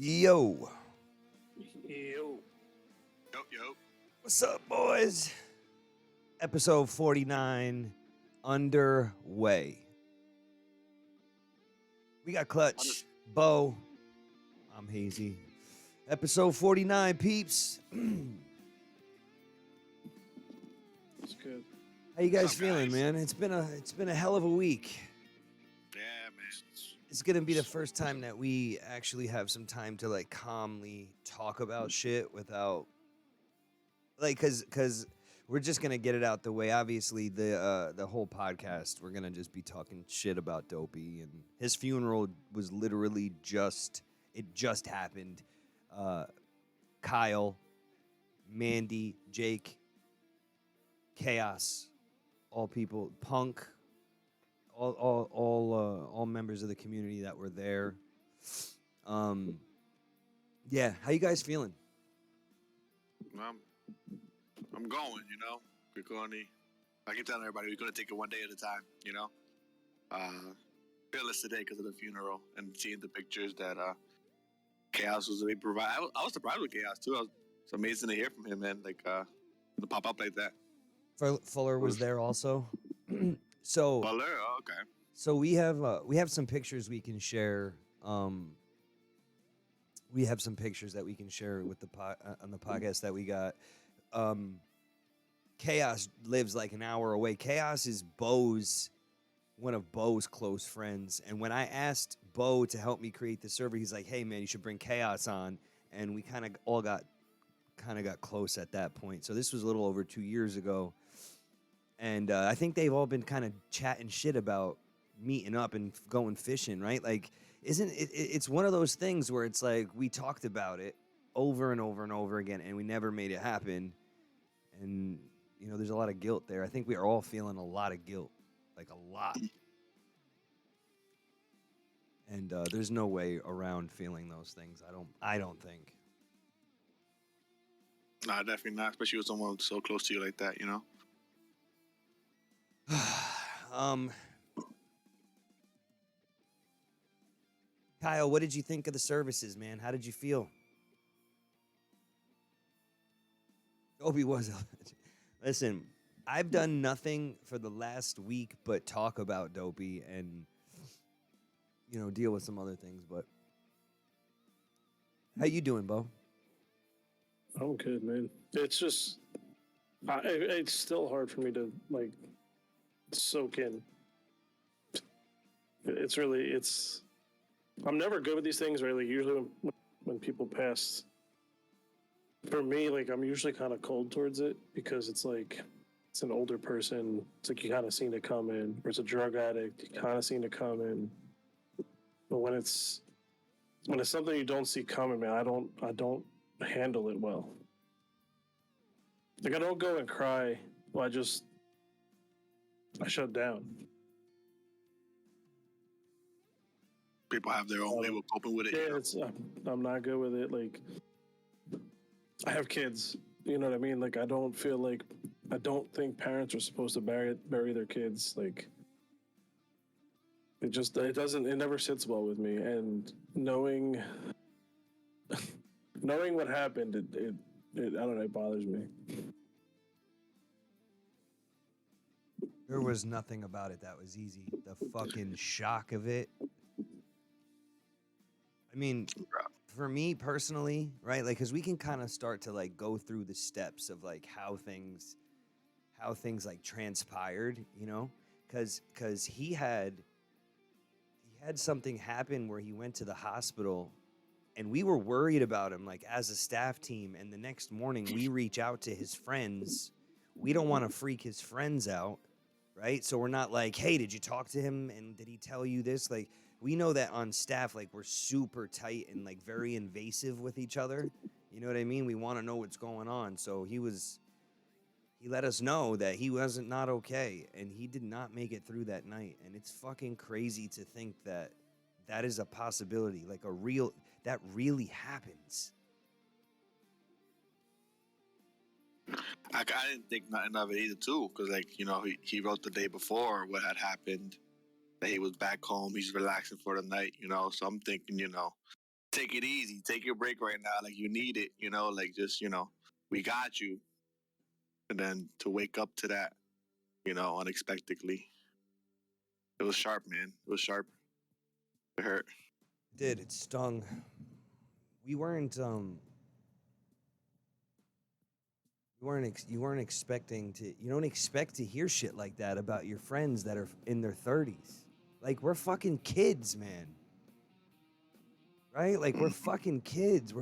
Yo, Yo. Yo. what's up, boys? Episode 49 underway. We got Clutch, Bo. I'm Hazy. Episode 49, peeps. It's good. How you guys What's up, feeling, guys? man? It's been a hell of a week. Yeah, man. It's gonna be the first time that we actually have some time to like calmly talk about shit without like cause we're just gonna get it out the way. Obviously, the whole podcast we're gonna just be talking shit about Dopey, and his funeral was literally just happened. Kyle, Mandy, Jake, Chaos, all people, Punk, all members of the community that were there. Yeah, how you guys feeling? I'm going, We're going to, I keep telling everybody, we're going to take it one day at a time, Fearless today because of the funeral and seeing the pictures that Chaos was able to provide. I was surprised with Chaos, too. It's amazing to hear from him, man, to pop up like that. Fuller was there also. So Butler? Oh, okay. So we have some pictures we can share. We have some pictures that we can share with the on the podcast that we got. Chaos lives like an hour away. Chaos is one of Bo's close friends. And when I asked Bo to help me create the server, he's like, "Hey man, you should bring Chaos on." And we kind of all got close at that point. So this was a little over 2 years ago. And I think they've all been kind of chatting shit about meeting up and going fishing, right? Like, isn't it? It's one of those things where it's like we talked about it over and over and over again, and we never made it happen. And there's a lot of guilt there. I think we are all feeling a lot of guilt, like a lot. And there's no way around feeling those things. I don't think. Nah, definitely not, especially with someone so close to you like that, Kyle, what did you think of the services, man? How did you feel? Obi was. Listen, I've done nothing for the last week but talk about Dopey and deal with some other things. But how you doing, Bo? I'm good, man. It's just, it's still hard for me to like soak in. I'm never good with these things, right? Like usually when people pass, for me, like I'm usually kind of cold towards it because it's like it's an older person. It's like you kind of seen it coming, or it's a drug addict. You kind of seen it coming. But when it's something you don't see coming, man, I don't handle it well. Like I don't go and cry. Well, I shut down. People have their own way of coping with it. Yeah, I'm not good with it. Like I have kids. You know what I mean? Like I don't think parents are supposed to bury their kids. Like it never sits well with me. And knowing what happened, it I don't know, it bothers me. There was nothing about it that was easy. The fucking shock of it. I mean, for me personally, right? Like, cause we can kind of start to like go through the steps of like how things like transpired, cause he had something happen where he went to the hospital, and we were worried about him like as a staff team. And the next morning we reach out to his friends. We don't want to freak his friends out, right? So we're not like, hey, did you talk to him and did he tell you this? Like, we know that on staff, like we're super tight and like very invasive with each other. You know what I mean? We want to know what's going on. So he let us know that he wasn't not okay, and he did not make it through that night. And it's fucking crazy to think that is a possibility, like that really happens. I didn't think nothing of it either, too, because, he wrote the day before what had happened, that he was back home, he's relaxing for the night, so I'm thinking, take it easy, take your break right now. Like, you need it, like, just, we got you. And then to wake up to that, unexpectedly. It was sharp, man. It was sharp. It hurt. It stung. We weren't you weren't expecting to, you don't expect to hear shit like that about your friends that are in their 30s. Like, we're fucking kids, man. Right? Like, we're fucking kids.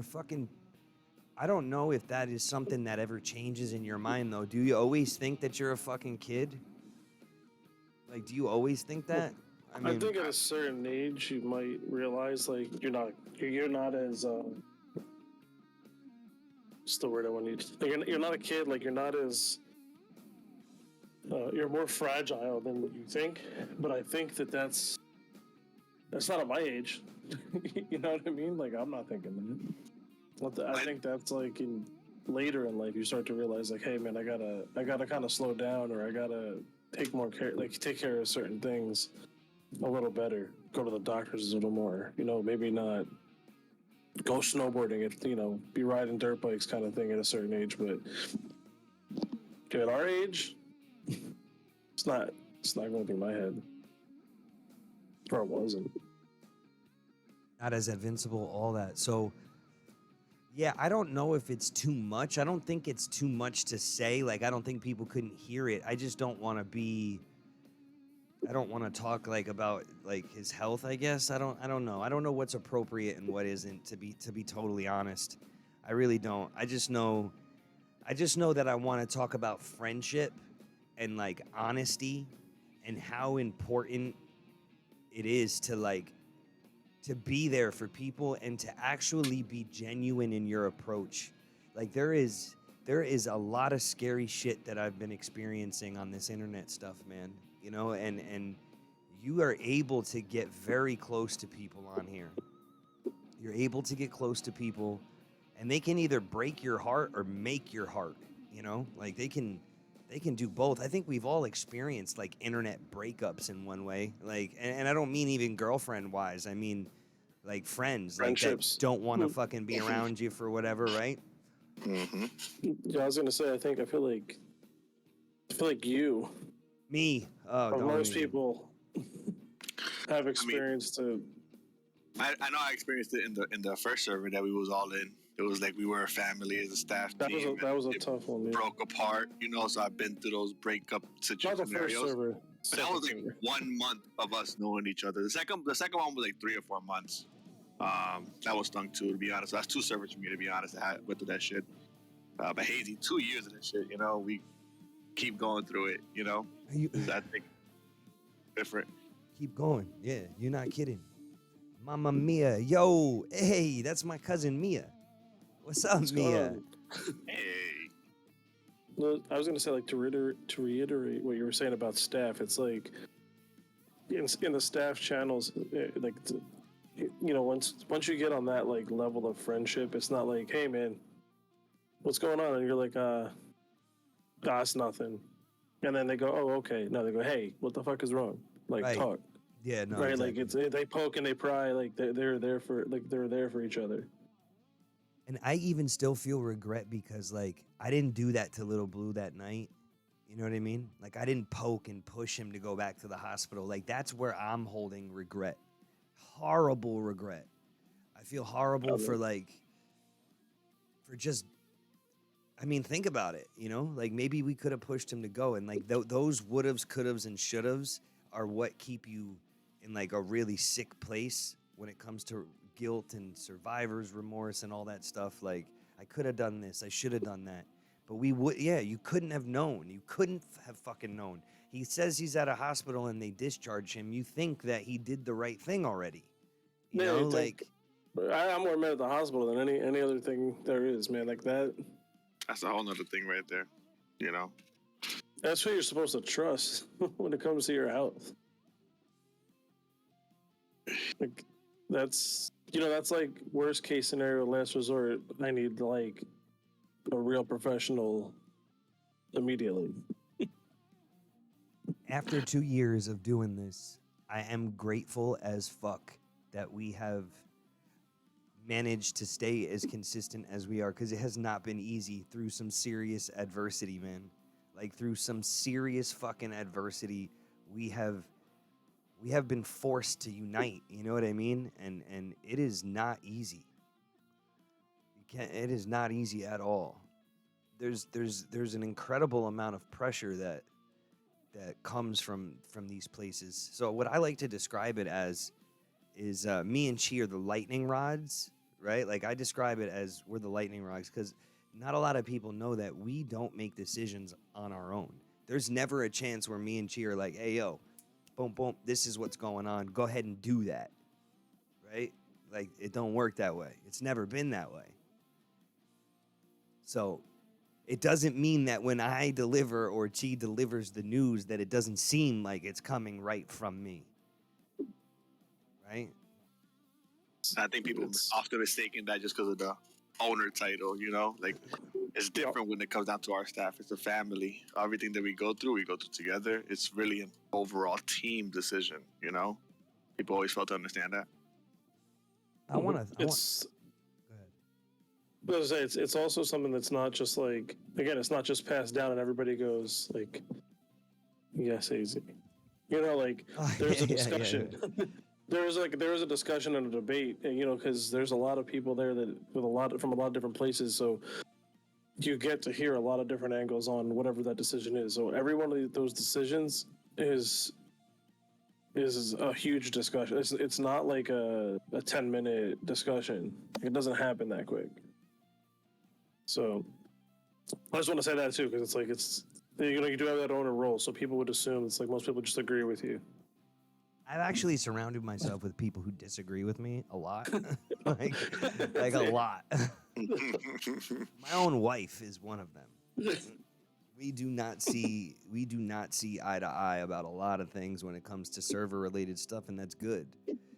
I don't know if that is something that ever changes in your mind, though. Do you always think that you're a fucking kid? Like, do you always think that? I think at a certain age you might realize like you're not as what's the word I want to use? Like, you're not a kid. Like, you're not as you're more fragile than what you think. But I think that's not at my age. You know what I mean? Like, I'm not thinking that. I think that's like later in life you start to realize like, hey man, I gotta kind of slow down, or I gotta take more care, like take care of certain things a little better. Go to the doctors a little more. Maybe not go snowboarding at be riding dirt bikes kind of thing at a certain age. But at our age, it's not going through my head. Or it wasn't. Not as invincible, all that. So, yeah, I don't know if it's too much. I don't think it's too much to say. Like, I don't think people couldn't hear it. I just don't want to talk like about like his health, I guess. I don't know. I don't know what's appropriate and what isn't, to be totally honest. I really don't. I just know that I want to talk about friendship and like honesty and how important it is to be there for people and to actually be genuine in your approach. Like, there is a lot of scary shit that I've been experiencing on this internet stuff, man. And you are able to get very close to people on here. You're able to get close to people, and they can either break your heart or make your heart, Like, they can do both. I think we've all experienced like internet breakups in one way. Like, and I don't mean even girlfriend wise. I mean like friends, like that don't want to fucking be around you for whatever, right? Mm-hmm. Yeah, I was gonna say. I feel like you. Me. Oh, most people have experienced it. I know I experienced it in the first server that we was all in. It was like we were a family as a staff team. That was a tough one. Yeah. Broke apart, so I've been through those breakup scenarios. Not the first server. That was like 1 month of us knowing each other. The second one was like 3 or 4 months. That was stung too, to be honest. That's 2 servers for me, to be honest. I went through that shit. But Hazy, 2 years of this shit. We keep going through it. I think different. Keep going. Yeah, you're not kidding. Mama Mia, yo, hey, that's my cousin Mia. What's up, Mia? Hey. No, I was gonna say, like, to reiterate what you were saying about staff. It's like in the staff channels, like, once you get on that like level of friendship, it's not like, hey man, what's going on? And you're like, it's nothing. And then they go, oh, okay. No, they go, hey, what the fuck is wrong? Like, right. Talk. Yeah, no. Right, exactly. like they poke and they pry, like they're there for each other. And I even still feel regret because like I didn't do that to Little Blue that night. You know what I mean? Like, I didn't poke and push him to go back to the hospital. Like, that's where I'm holding regret. Horrible regret. I feel horrible for just, I mean, think about it, Like, maybe we could have pushed him to go. And like those would'ves, could'ves, and should'ves are what keep you in like a really sick place when it comes to guilt and survivor's remorse and all that stuff. Like, I could have done this, I should have done that. But you couldn't have known. You couldn't have fucking known. He says he's at a hospital and they discharge him. You think that he did the right thing already. You know, like... I'm more mad at the hospital than any other thing there is, man. Like that. That's a whole nother thing right there. That's who you're supposed to trust when it comes to your health. Like, that's like worst case scenario, last resort. I need like a real professional immediately. After 2 years of doing this, I am grateful as fuck that we have managed to stay as consistent as we are, because it has not been easy through some serious adversity, man. Like through some serious fucking adversity, we have been forced to unite. You know what I mean? And it is not easy. It is not easy at all. There's an incredible amount of pressure that comes from these places. So what I like to describe it as is me and Chi are the lightning rods, right? Like I describe it as we're the lightning rods, because not a lot of people know that we don't make decisions on our own. There's never a chance where me and Chi are like, hey, yo, boom, boom, this is what's going on. Go ahead and do that, right? Like, it don't work that way. It's never been that way. So it doesn't mean that when I deliver or Chi delivers the news that it doesn't seem like it's coming right from me, right? I think people often mistaken that just because of the owner title, you know? Like, it's different when it comes down to our staff. It's a family. Everything that we go through together. It's really an overall team decision, you know? People always fail to understand that. I want to... Go ahead. I was gonna say, it's also something that's not just like, again, it's not just passed down and everybody goes like, yes, easy. You know, like there's a discussion. There was a discussion and a debate, you know, because there's a lot of people there that from a lot of different places, so you get to hear a lot of different angles on whatever that decision is. So every one of those decisions is a huge discussion. It's not like a 10-minute discussion. It doesn't happen that quick. So I just want to say that too, because it's like you do have that owner role, so people would assume it's like most people just agree with you. I've actually surrounded myself with people who disagree with me a lot, like a lot. My own wife is one of them. We do not see eye to eye about a lot of things when it comes to server related stuff, and that's good.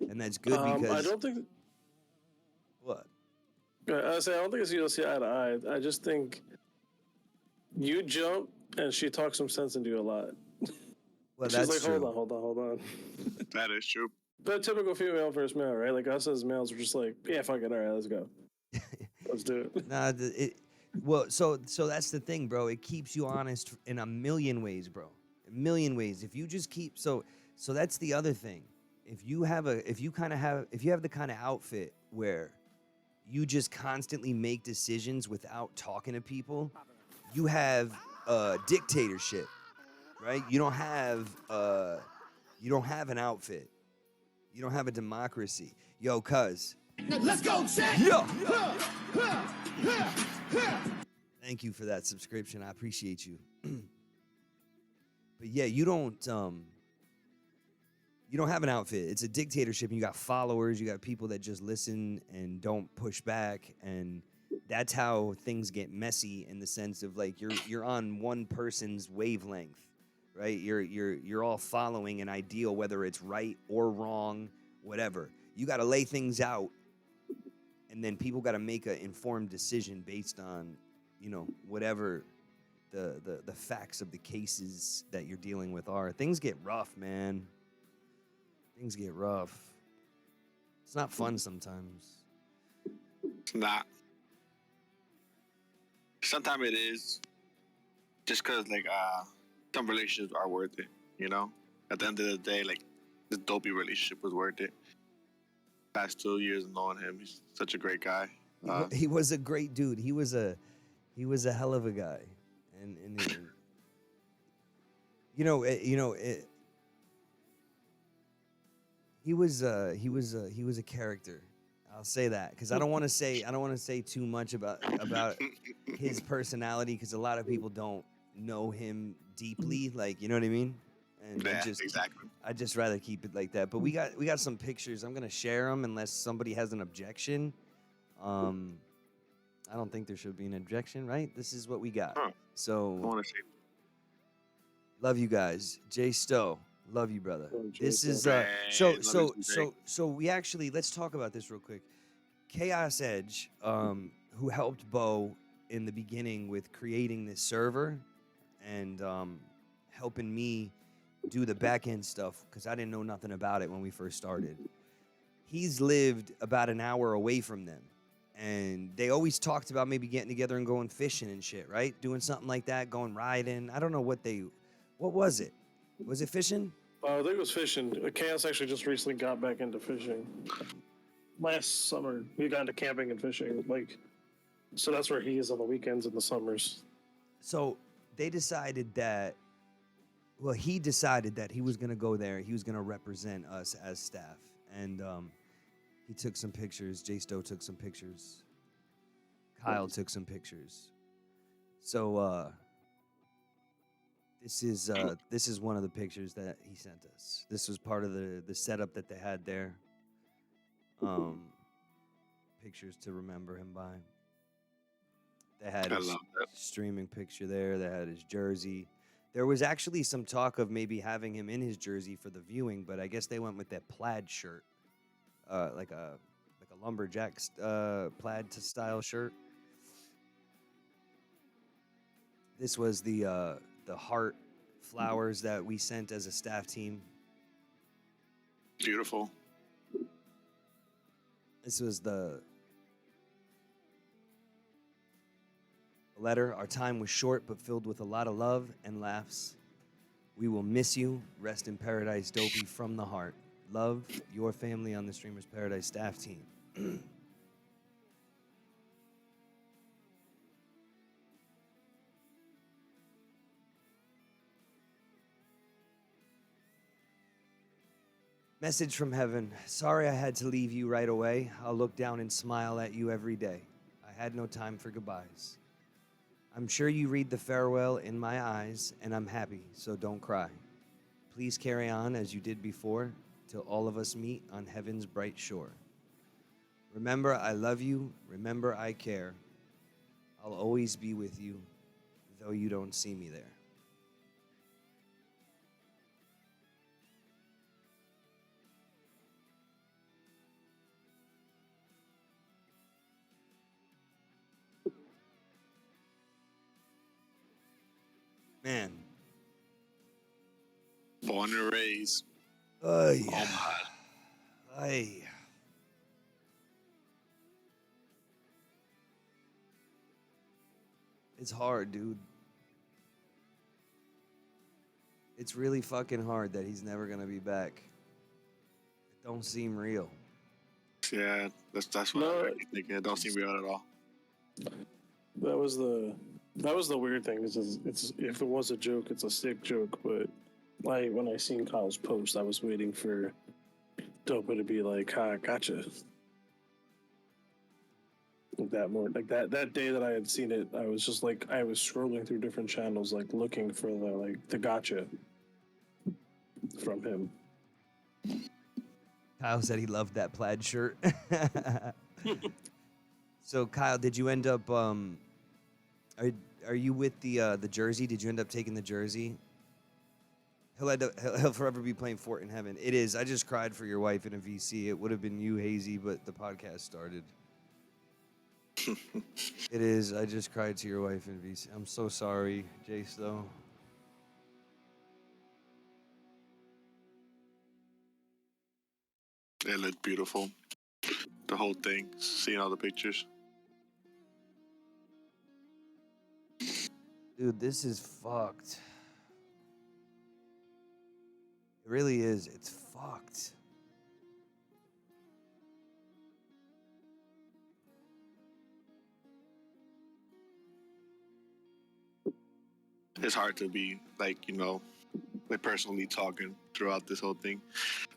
And that's good because I don't think. What? I don't think it's you don't see eye to eye. I just think you jump and she talks some sense into you a lot. Well, she's that's like, true. hold on. That is true. The typical female versus male, right? Like us as males, we're just like, yeah, fuck it, all right, let's go. Let's do it. Nah, well, so that's the thing, bro. It keeps you honest in a million ways, bro. A million ways. If you just keep so that's the other thing. If you have the kind of outfit where you just constantly make decisions without talking to people, you have dictatorship, right? You don't have an outfit. You don't have a democracy. Yo, cuz. Let's go, check. Yo. Thank you for that subscription. I appreciate you. But yeah, you don't have an outfit. It's a dictatorship, and you got followers, you got people that just listen and don't push back, and that's how things get messy in the sense of like you're on one person's wavelength, right? You're all following an ideal, whether it's right or wrong, whatever. You got to lay things out, and then people got to make an informed decision based on, you know, whatever the facts of the cases that you're dealing with are. Things get rough, man. Things get rough. It's not fun sometimes. It's not. Sometimes it is. Just because, like, some relationships are worth it, you know? At the end of the day, like, this dopey relationship was worth it. Past 2 years of knowing him, he's such a great guy. He was a great dude. He was a hell of a guy. And he was a character. I'll say that because I don't want to say too much about his personality, because a lot of people don't know him deeply, like, you know what I mean? And yeah, exactly. I'd just rather keep it like that. But we got some pictures. I'm gonna share them unless somebody has an objection. I don't think there should be an objection, right? This is what we got. Huh. So I want to see. love you guys. Jay Stowe, love you, brother. This is Man, so we actually, let's talk about this real quick. Chaos Edge, who helped Bo in the beginning with creating this server and helping me do the back end stuff, because I didn't know nothing about it when we first started. he's lived about an hour away from them. And they always talked about maybe getting together and going fishing and shit, right? Doing something like that, going riding. I don't know what was it? Was it fishing? I think it was fishing. Chaos actually just recently got back into fishing. Last summer, he got into camping and fishing. So that's where he is on the weekends and the summers. So they decided that, well, he decided that he was going to go there. He was going to represent us as staff. And he took some pictures. Jay Stowe took some pictures. Kyle took some pictures. So this is one of the pictures that he sent us. This was part of the setup that they had there. Pictures to remember him by. They had his streaming picture there. They had his jersey. There was actually some talk of maybe having him in his jersey for the viewing, but I guess they went with that plaid shirt, like a lumberjack plaid style shirt. This was the heart flowers that we sent as a staff team. Beautiful. This was the letter. Our time was short but filled with a lot of love and laughs. We will miss you. Rest in paradise, Dopey, from the heart. Love, your family on the Streamers Paradise staff team. Message from heaven. Sorry I had to leave you right away. I'll look down and smile at you every day. I had no time for goodbyes. I'm sure you read the farewell in my eyes, and I'm happy, so don't cry. Please carry on as you did before, till all of us meet on heaven's bright shore. Remember, I love you. Remember, I care. I'll always be with you, though you don't see me there. Man. Born and raised. Ay. Oh my. Ay. It's hard, dude. It's really fucking hard that he's never gonna be back. It don't seem real. Yeah, that's what I'm thinking. It don't seem real at all. That was the weird thing. It's if it was a joke, it's a sick joke. But when I seen Kyle's post, I was waiting for Dopa to be like, "Ha, gotcha." Like that day that I had seen it, I was just like, I was scrolling through different channels, like looking for the gotcha from him. Kyle said he loved that plaid shirt. So Kyle, did you end up are you with the jersey? Did you end up taking the jersey? He'll forever be playing Fort in Heaven. It is. I just cried for your wife in a VC. It would have been you, Hazy, but the podcast started. It is. I just cried to your wife in VC. I'm so sorry, Jace, though. It looked beautiful. The whole thing. Seeing all the pictures. Dude, this is fucked. It really is. It's fucked. It's hard to be personally talking throughout this whole thing.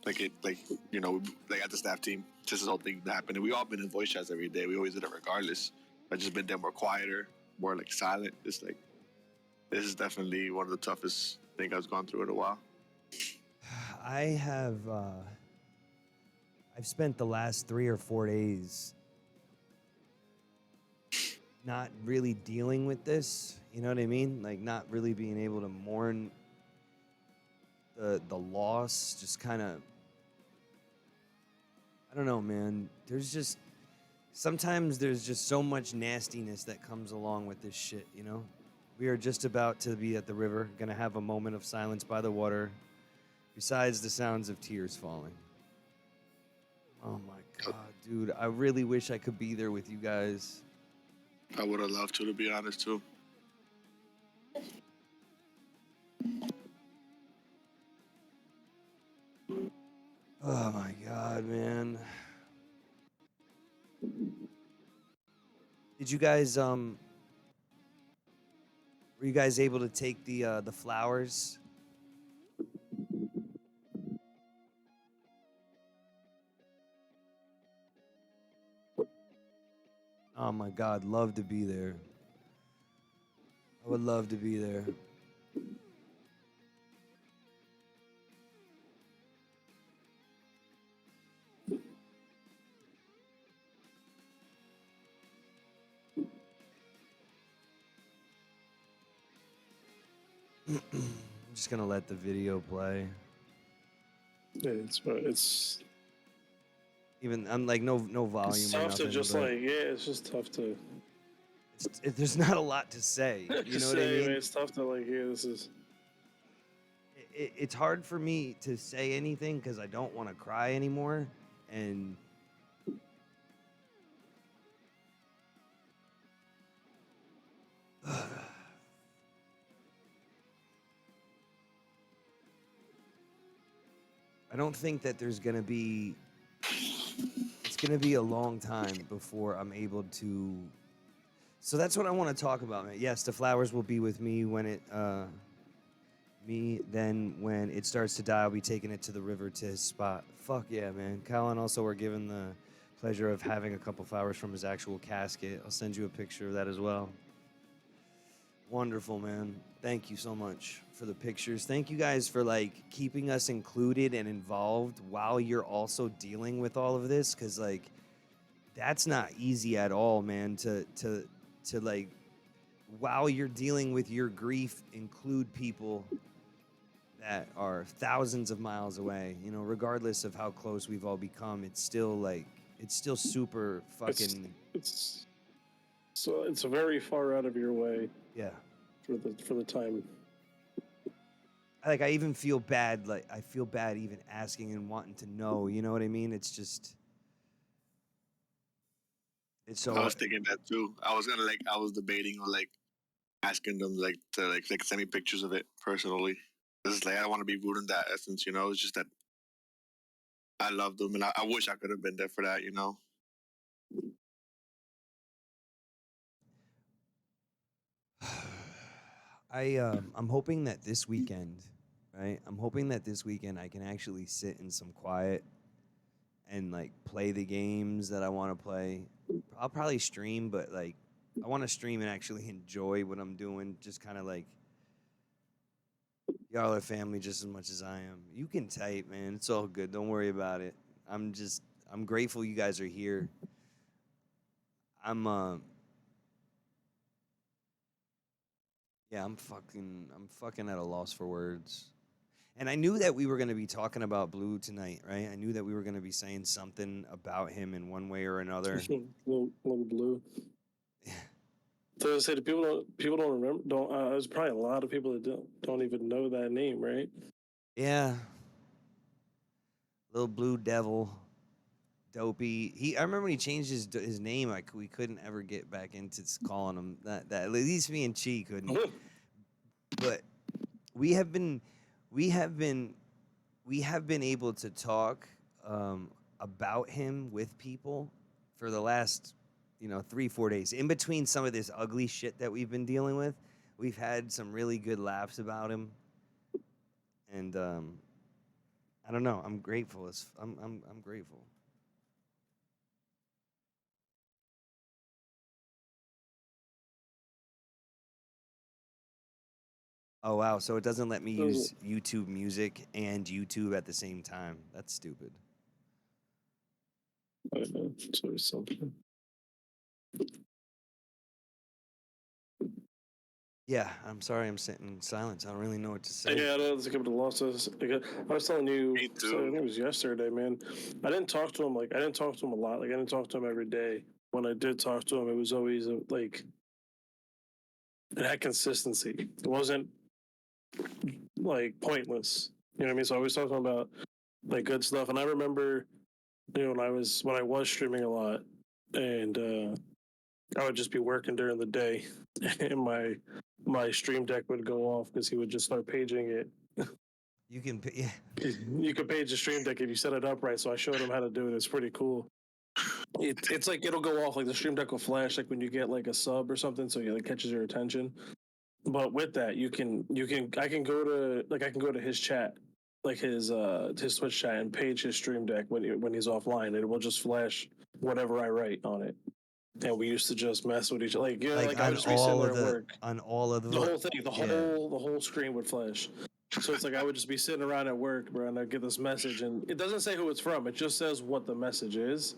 At the staff team, just this whole thing happened. And we all been in voice chats every day. We always did it regardless. I just been there more quieter, more silent. It's this is definitely one of the toughest things I've gone through in a while. I've spent the last 3 or 4 days not really dealing with this. You know what I mean? Not really being able to mourn the loss. Just kind of, I don't know, man. Sometimes there's just so much nastiness that comes along with this shit, you know? We are just about to be at the river, gonna have a moment of silence by the water, besides the sounds of tears falling. Oh my god, dude! I really wish I could be there with you guys. I would have loved to be honest, too. Oh my god, man! Did you guys were you guys able to take the flowers? Oh my god, love to be there. I would love to be there. I'm just gonna let the video play. Yeah, it's Even I'm like no volume it's or tough nothing. to just but like it's just tough to there's not a lot to say. You know what I say, man. mean? It's tough to like this is It's hard for me to say anything because I don't want to cry anymore, and I don't think that there's gonna be. It's gonna be a long time before I'm able to. So that's what I want to talk about, man. Yes, the flowers will be with me when it. Then when it starts to die, I'll be taking it to the river to his spot. Fuck yeah, man. Kyle and also we're given the pleasure of having a couple flowers from his actual casket. I'll send you a picture of that as well. Wonderful, man. Thank you so much for the pictures. Thank you guys for like keeping us included and involved while you're also dealing with all of this, because like that's not easy at all, man. To like while you're dealing with your grief, include people that are thousands of miles away. You know, regardless of how close we've all become, it's still like it's still super fucking it's so it's very far out of your way yeah. for the time. Like I even feel bad. Like I feel bad even asking and wanting to know. You know what I mean? It's just. It's so. I was thinking that too. I was debating on like asking them like to like send me pictures of it personally. It's like I don't want to be rude in that essence, you know. It's just that I love them, and I wish I could have been there for that, you know. I'm hoping that this weekend, right? I'm hoping that this weekend I can actually sit in some quiet and like play the games that I want to play. I'll probably stream, but like I want to stream and actually enjoy what I'm doing. Just kind of like y'all are family just as much as I am. You can type, man. It's all good. Don't worry about it. I'm grateful you guys are here. I'm yeah, I'm fucking at a loss for words. And I knew that we were going to be talking about Blue tonight, right? I knew that we were going to be saying something about him in one way or another. little blue. So I say the people don't remember. Don't there's probably a lot of people that don't even know that name, right? Yeah. Little Blue Devil. Dopey. I remember when he changed his name. We couldn't ever get back into calling him that. At least me and Chi couldn't. But we have been able to talk about him with people for the last 3-4 days. In between some of this ugly shit that we've been dealing with, we've had some really good laughs about him, and I don't know. I'm grateful. I'm grateful. Oh wow! So it doesn't let me use YouTube Music and YouTube at the same time. That's stupid. I don't know. So something. Yeah, I'm sorry. I'm sitting in silence. I don't really know what to say. Yeah, I know it's like the losses. I was telling you, Me so I too. think it was yesterday, man. I didn't talk to him a lot. Like I didn't talk to him every day. When I did talk to him, it was always like it had consistency. It wasn't like pointless. You know what I mean? So I always talking about like good stuff. And I remember when I was streaming a lot, and I would just be working during the day, and my stream deck would go off because he would just start paging it. You can, yeah. You could page the stream deck if you set it up right. So I showed him how to do it. It's pretty cool. It's like it'll go off, like the stream deck will flash like when you get like a sub or something, so it like catches your attention. But with that, I can go to his chat, like his Twitch chat, and page his stream deck when he's offline, and it will just flash whatever I write on it. And we used to just mess with each other, like I would just be sitting there at work. On all of The whole thing, the yeah. whole screen would flash. So it's like I would just be sitting around at work, bro, and I'd get this message, and it doesn't say who it's from. It just says what the message is.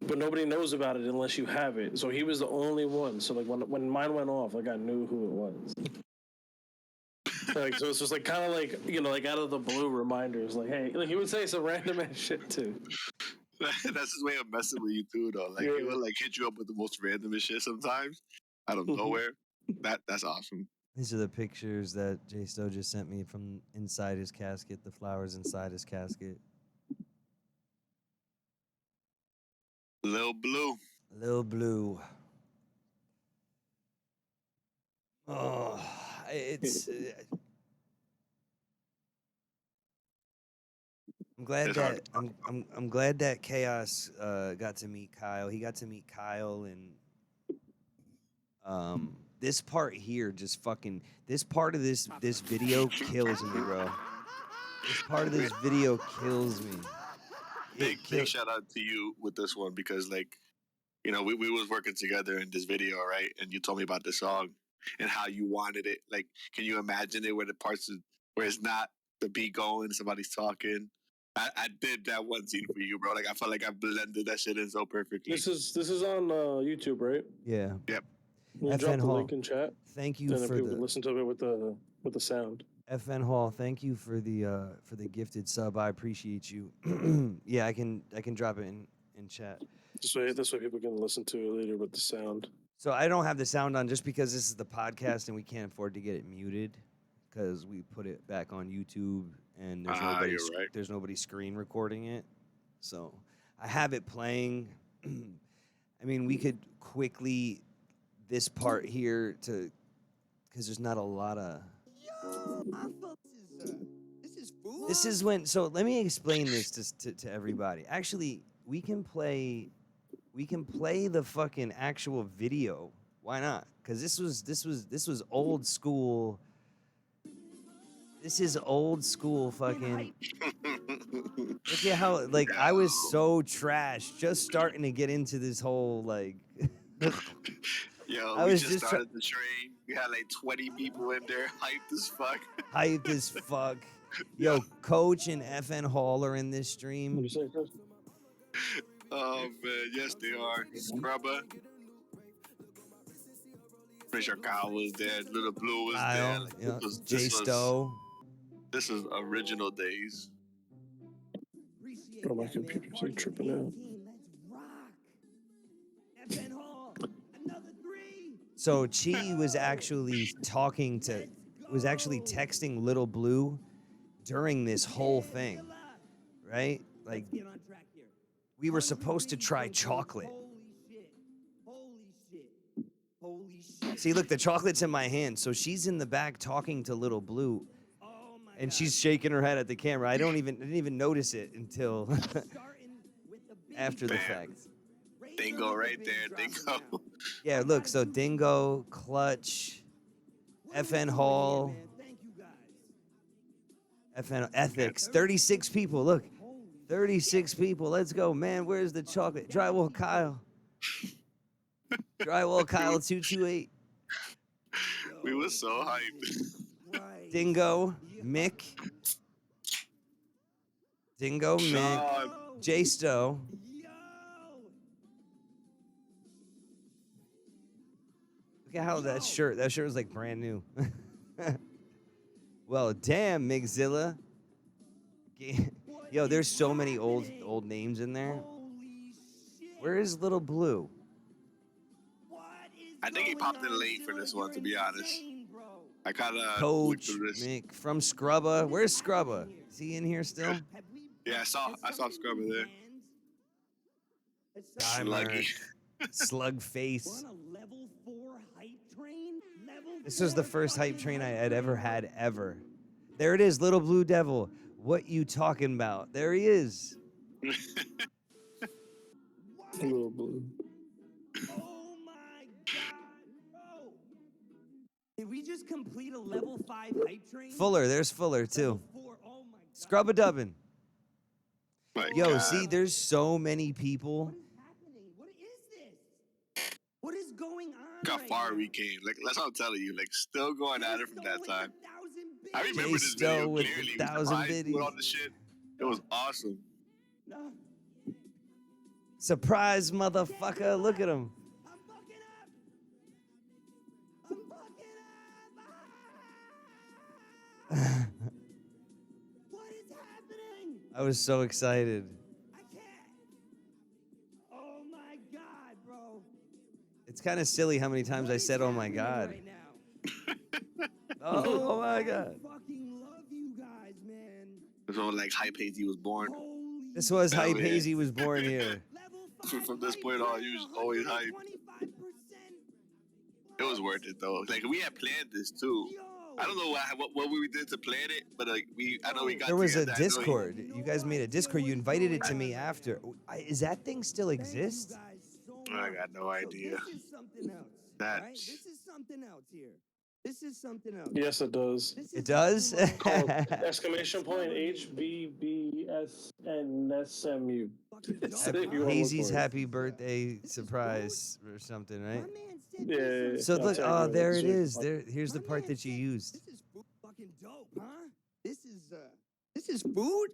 But nobody knows about it unless you have it. So he was the only one. So like when mine went off, like I knew who it was. Like so, it's just like kind of like like out of the blue reminders. Like hey, like he would say some random ass shit too. That's his way of messing with you too, though. Like he would like hit you up with the most randomest shit sometimes, out of nowhere. That's awesome. These are the pictures that Jay Stowe just sent me from inside his casket. The flowers inside his casket. Lil Blue. Lil Blue. Oh, it's. I'm glad that I'm glad that Chaos got to meet Kyle. He got to meet Kyle, and this part here just fucking this part of this video kills me, bro. This part of this video kills me. Big shout out to you with this one because like we was working together in this video, right? And you told me about the song and how you wanted it. Like, can you imagine it where the parts where it's not the beat going, somebody's talking? I did that one scene for you, bro. Like I felt like I blended that shit in so perfectly. This is on YouTube, right? Yeah. Yep. We'll drop the link in chat. Thank you for for the listen to it with the sound. FN Hall, thank you for the gifted sub. I appreciate you. Yeah, I can drop it in chat. This way people can listen to it later with the sound. So I don't have the sound on just because this is the podcast and we can't afford to get it muted because we put it back on YouTube and there's nobody screen recording it. So I have it playing. I mean, we could quickly this part here because there's not a lot of. This is when. So let me explain this to everybody. Actually, we can play the fucking actual video. Why not? Because this was old school. This is old school fucking. Look at how like I was so trash just starting to get into this whole like. Yo, I was just started the train. We had like 20 people in there, hyped as fuck. Hyped as fuck. Yo, Coach and FN Hall are in this stream. What did you say, Chris? Oh man, yes they are. Scrubber. Pretty sure Kyle was there. Little Blue was there. Like, Jay Stowe. This is original days. Oh, my computer's like tripping out. So Chi was actually texting Little Blue during this whole thing, right? Like, we were supposed to try chocolate. See, look, the chocolate's in my hand. So she's in the back talking to Little Blue, and she's shaking her head at the camera. I didn't even notice it until after the fact. Dingo right there, Dingo. Yeah, look, so Dingo, Clutch, FN Hall, FN Ethics, 36 people, look. 36 people, let's go, man, where's the chocolate? Drywall Kyle. Drywall Kyle 228. We were so hyped. Dingo, Mick. Dingo, Mick. Jay Stowe. Look at how that shirt was like brand new. Well, damn, Migzilla. Yo, there's so many old names in there. Where is Little Blue? I think he popped in late for this one, to be honest. I kind of Coach Mick from Scrubba. Where's Scrubba? Is he in here still? Yeah, I saw Scrubba there. Sluggy. Slug face. On a level 4 hype train? Level This was the 4 first hype fucking train I hype had ever train? had ever. There it is, little blue devil. What you talking about? There he is. Little blue. Oh my god, bro! Did we just complete a level 5 hype train? Fuller, there's Fuller too. Level 4, oh my god. Scrub a dubbin. My Yo, God. see, there's so many people. What is happening? What is this? What is going on? Look how right far now? we came. Like, that's what I'm telling you. Like, still going at it from that time. I I remember Jay this video Stowe with clearly. 1,000 Surprised with biddies. all the shit. It was awesome. No, Surprise, motherfucker. Look at him. I'm fucking up. I'm fucking up. What is happening? I was so excited. I can't. Oh my god, bro. It's kind of silly how many times What I is said, oh my happening God. Right now? Oh my I God. fucking love you guys, man. It's all like hype Hazy was born. Holy This was Hell Hype yeah. Hazy was born here. level From 5 this hype point on, train, you was always hype. 125%. It was worth it though. Like we had planned this too. Yo. I don't know what we did to plan it, but like I know we got There was a together. I know Discord. You guys made a Discord. You invited it to me after. Is that thing still Thank you exist? guys so I much. got no So idea. this is something else. That- Right? This is something else here. This is something else. Yes, it does. This It is does? something Called else. exclamation point HBBSNSMU. Fucking dope, If you huh? wanna look Hazy's for it. happy birthday This is surprise or something, My right? man sent Yeah, me yeah, some So I'll look, tag oh, you in there this it week. is. Here's the My part man that you said, used. This is fucking dope, huh? This is food?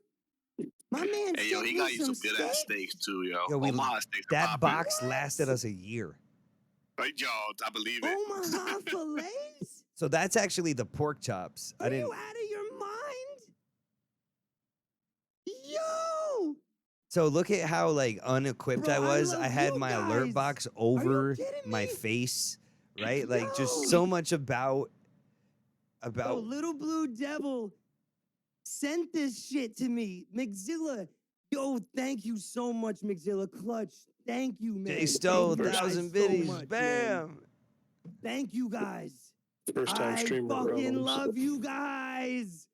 My man Hey yo, sent he me got you some some good ass steaks. steaks too, yo. Yo, we- Omaha steaks. are That popping. box lasted us a year. Right, yo, I believe it. Omaha fillets? So that's actually the pork chops. Are I didn't. you out of your mind? Yo! So look at how like unequipped Bro, I I was. love I had you my guys. alert box over kidding my me? face, right? Like Yo. just so much about Oh, little blue devil sent this shit to me. McZilla. Yo, thank you so much, McZilla. Clutch. Thank you, man. Jay Stowe, Thank you guys 1,000 so biddies, much, man. bam. Thank you guys. First time I streamer. fucking bro. love you guys.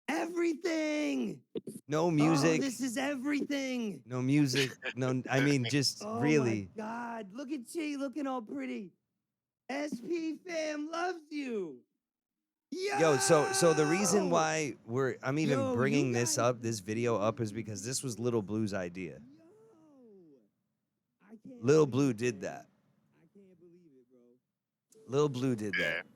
Everything. No music, Oh, this is everything. no music, no. I mean, just Oh really. my God. Look at Chi looking all pretty. SP fam loves you. Yo, so the reason why I'm even Yo, you bringing this guys- up, this video up, is because this was Little Blue's idea. Yo. I can't Little believe Blue it, did that. I can't believe it, bro. Little Blue did Yeah. that.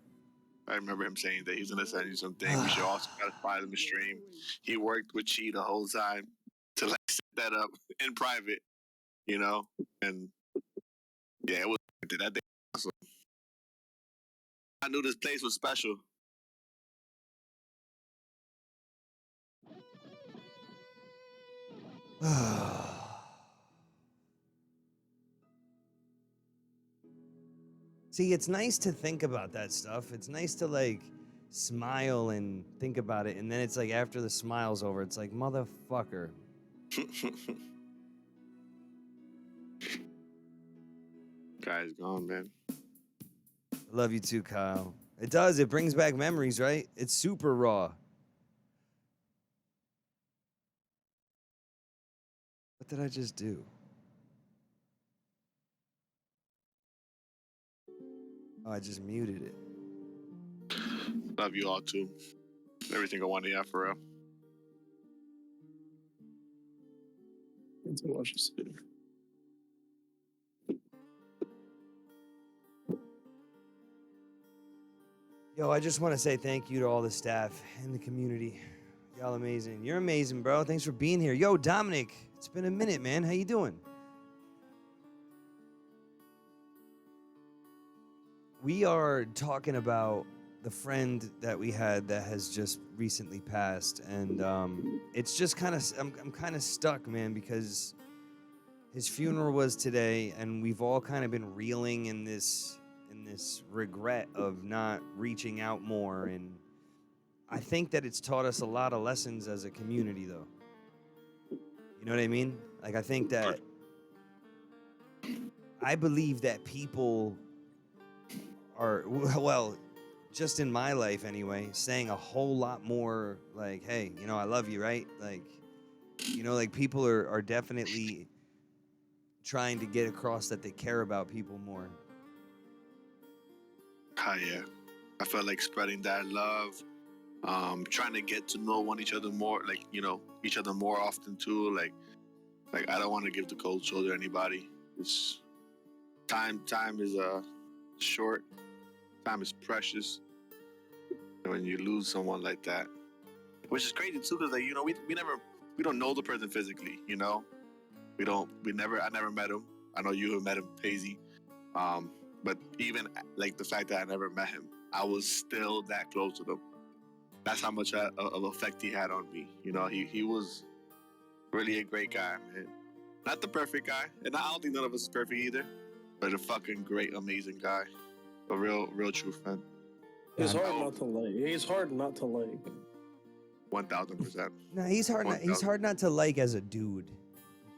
I remember him saying that he's gonna send you something. We should also gotta find him a stream. He worked with Chi the whole time to like set that up in private, you know? And yeah, it was that day. Awesome. I knew this place was special. See, it's nice to think about that stuff. It's nice to like smile and think about it, and then it's like after the smile's over, it's like motherfucker. Guy's gone, man. I love you too, Kyle. It does. It brings back memories, right? It's super raw. What did I just do? Oh, I just muted it. Love you all too. Everything I want to for real. Let's watch this video. Yo, I just want to say thank you to all the staff and the community. Y'all amazing. You're amazing, bro. Thanks for being here. Yo, Dominic, it's been a minute, man. How you doing? We are talking about the friend that we had that has just recently passed, and it's just kind of I'm kind of stuck, man, because his funeral was today, and we've all kind of been reeling in this regret of not reaching out more, and I think that it's taught us a lot of lessons as a community, though. You know what I mean? Like, I think that I believe that people are, well, just in my life anyway, saying a whole lot more like, hey, you know, I love you, right? Like, you know, like people are definitely trying to get across that they care about people more. Yeah. I felt like spreading that love, trying to get to know each other more, like, you know, each other more often too. Like I don't want to give the cold shoulder to anybody. It's time is short. Time is precious. And when you lose someone like that, which is crazy too, because like, you know, we don't know the person physically, you know. I never met him. I know you have met him, Hazy. But even like the fact that I never met him, I was still that close to him. That's how much of effect he had on me. You know, he was really a great guy, man. Not the perfect guy, and I don't think none of us is perfect either, but a fucking great, amazing guy. A real true friend. He's hard not to like. He's hard not to like. 1000%. No, he's hard not to like as a dude.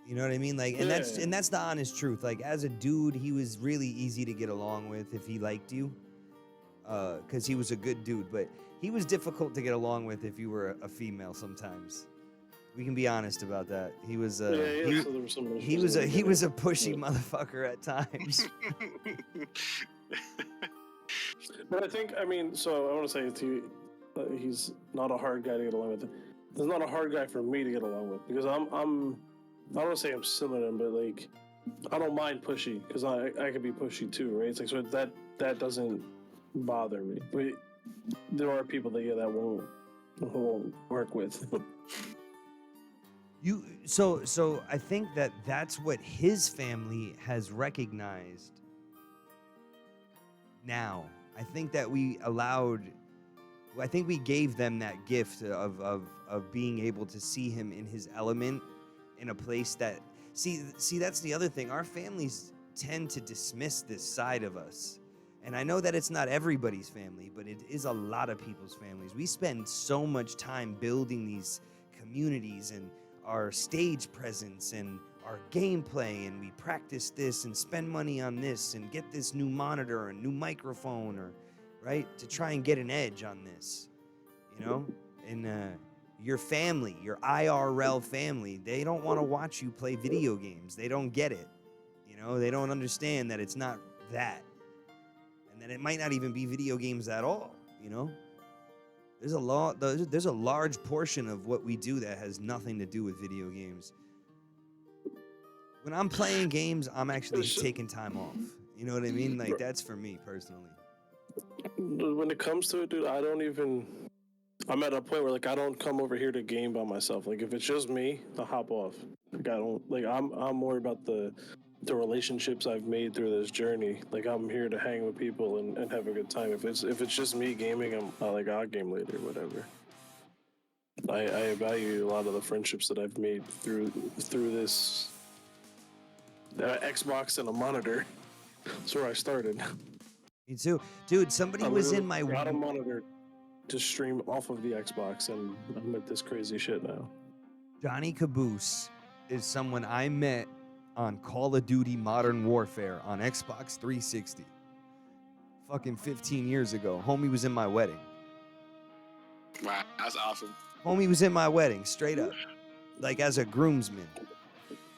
You know what I mean? Like, and that's the honest truth. Like, as a dude, he was really easy to get along with if he liked you, because he was a good dude. But he was difficult to get along with if you were a female. Sometimes we can be honest about that. He was he was a pushy motherfucker at times. But I think, I mean, so I want to say to you, he's not a hard guy to get along with. He's not a hard guy for me to get along with, because I don't want to say I'm similar to him, but like, I don't mind pushy, because I can be pushy too, right? It's like, so that doesn't bother me. But there are people that won't work with. So I think that's what his family has recognized now. I think that we gave them that gift of being able to see him in his element, in a place that, see, that's the other thing. Our families tend to dismiss this side of us. And I know that it's not everybody's family, but it is a lot of people's families. We spend so much time building these communities and our stage presence and our gameplay, and we practice this and spend money on this and get this new monitor and new microphone, or right, to try and get an edge on this, you know. And your family, your IRL family, they don't want to watch you play video games. They don't get it, you know. They don't understand that it's not that, and that it might not even be video games at all, you know. There's a large portion of what we do that has nothing to do with video games. When I'm playing games, I'm actually taking time off. You know what I mean? Like, that's for me personally. When it comes to it, dude, I'm at a point where like I don't come over here to game by myself. Like, if it's just me, I'll hop off. Like, I don't, like, I'm more about the relationships I've made through this journey. Like, I'm here to hang with people and have a good time. If it's just me gaming, I'll game later, whatever. I value a lot of the friendships that I've made through this Xbox and a monitor. That's where I started. Me too, dude. Somebody was in my got a monitor to stream off of the Xbox, and I'm at this crazy shit now. Johnny Caboose is someone I met on Call of Duty Modern Warfare on Xbox 360. Fucking 15 years ago. Homie was in my wedding. Wow, that's awesome. Homie was in my wedding, straight up. Like, as a groomsman.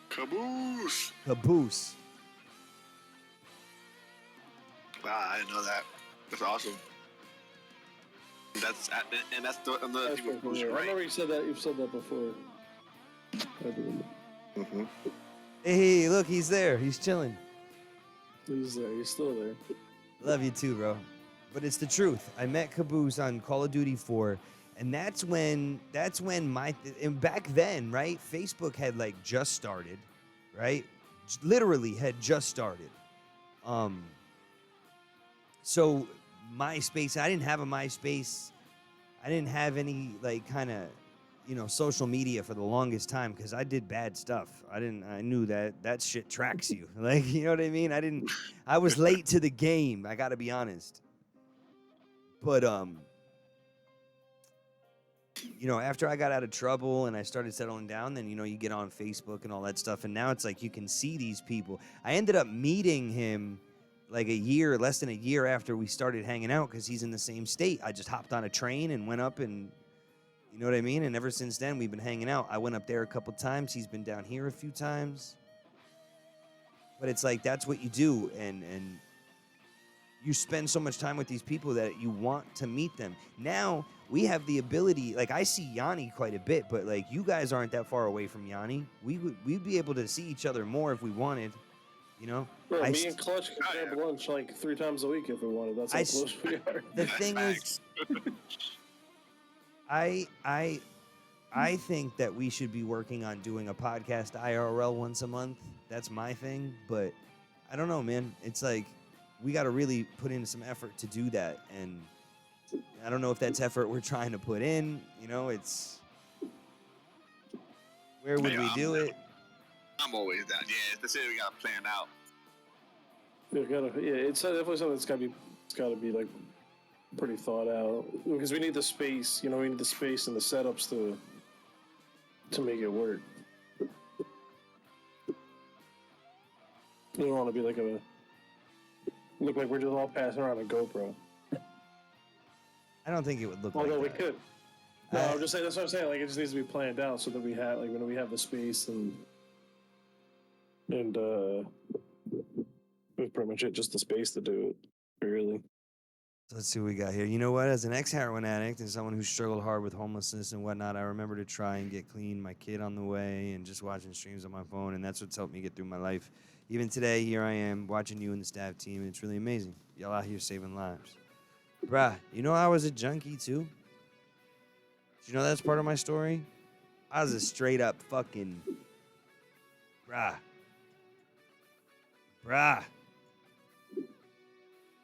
Caboose. Caboose. Wow, I didn't know that. That's awesome. That's another thing with Caboose, right? I remember you said that. You've said that before. Mm-hmm. Hey, look, he's there. He's chilling. He's there. He's still there. Love you too, bro. But it's the truth. I met Caboose on Call of Duty 4, and that's when and back then, right? Facebook had like just started, right? Literally had just started. So MySpace, I didn't have a MySpace. I didn't have any like kind of, you know, social media for the longest time because I did bad stuff. I knew that shit tracks you. Like, you know what I mean? I was late to the game. I gotta be honest. But you know, after I got out of trouble and I started settling down, then, you know, you get on Facebook and all that stuff. And now it's like you can see these people. I ended up meeting him like less than a year after we started hanging out because he's in the same state. I just hopped on a train and went up and, you know what I mean? And ever since then, we've been hanging out. I went up there a couple times. He's been down here a few times. But it's like, that's what you do. And you spend so much time with these people that you want to meet them. Now we have the ability, like I see Yanni quite a bit, but like you guys aren't that far away from Yanni. We'd be able to see each other more if we wanted, you know? Bro, me and Clutch can grab lunch like 3 times a week if we wanted. That's how close we are. The thing is, I think that we should be working on doing a podcast IRL once a month. That's my thing, but I don't know, man. It's like we got to really put in some effort to do that, and I don't know if that's effort we're trying to put in. You know, it's where would we do it? I'm always down. Yeah, let's say we got to plan out. It's definitely something that's got to be like pretty thought out because we need the space. You know, we need the space and the setups to make it work. We don't want to be like look like we're just all passing around a GoPro. I don't think it would look Although like we that. could. No, I'm just saying. That's what I'm saying. Like it just needs to be planned out so that we have like when we have the space and that's pretty much it. Just the space to do it. Really. Let's see what we got here. You know what? As an ex-heroin addict and someone who struggled hard with homelessness and whatnot, I remember to try and get clean, my kid on the way, and just watching streams on my phone, and that's what's helped me get through my life. Even today, here I am, watching you and the staff team, and it's really amazing. Y'all out here saving lives. Bruh, you know I was a junkie, too? Did you know that's part of my story? I was a straight-up fucking... Bruh.